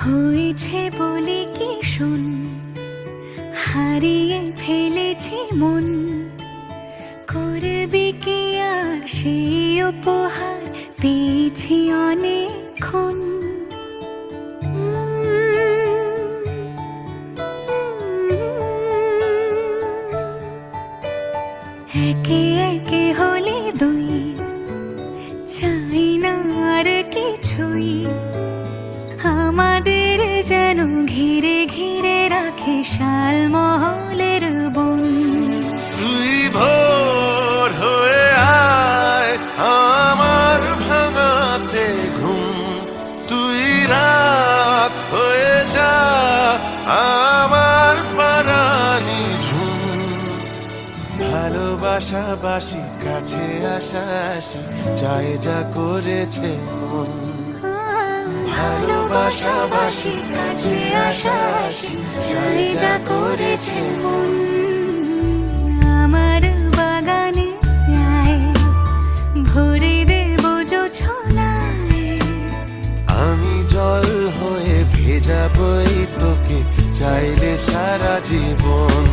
হয়েছে বলে কি শোন, হারিয়ে ফেলেছি মন। করবি কি আর সেই উপহার, পেয়েছি অনেকক্ষণ। একে একে হলে দুই, চাই না আর কিছুই। আমাদের যেন ঘিরে ঘিরে রাখে শালমহলের বন। তুই ভোর হয়ে আয় আমার ভাঙাতে ঘুম, তুই রাত হয়ে যা আমার পারানি ঝুম। ভালোবাসাবাসি কাছে আসাসি চাই যা করেছে মন। ভালোবাসাবাসি কাছে আসাসি চাই যা করেছে মন। আমার বাগানে আয়, ভরে দেব জোছনায়। আমি জল হয়ে ভেজাবই তোকে চাইলে সারা জীবন।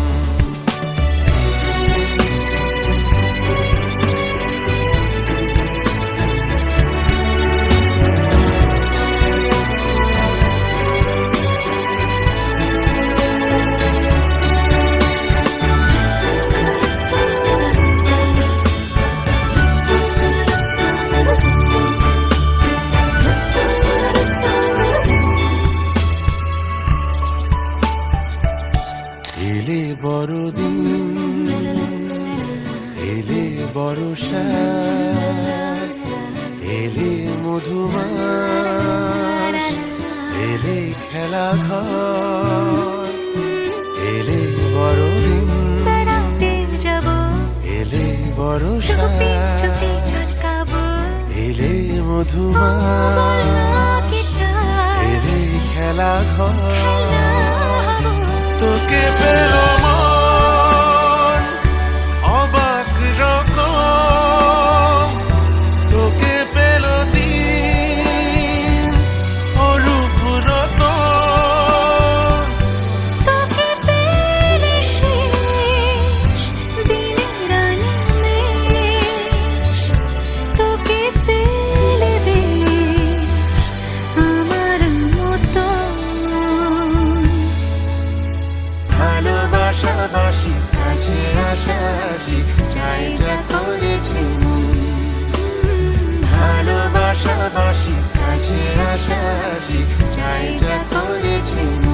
এলে বড়দিন, এলে বর্ষা, এলে মধুমাস, এলে খেলা ঘর। এলে বড়দিন, বেড়াতে যাব, এলে বর্ষা, চুপি চুপি ঝলকাবো। এলে মধুমাস, কি চাই, এলে খেলা ঘর। হবো। তোকে পেল মন অবাক রকম, তোকে পেল দিন অরূপ রতন। তোকে পেলে শেষ দিনের আনিমেষ, তোকে পেলে বেশ আমার মতন। ভালোবাসাবাসি কাছে আসাসি চাই যা করেছি মন। ভালোবাসাবাসি কাছে আসাসি চাই যা করেছি মন।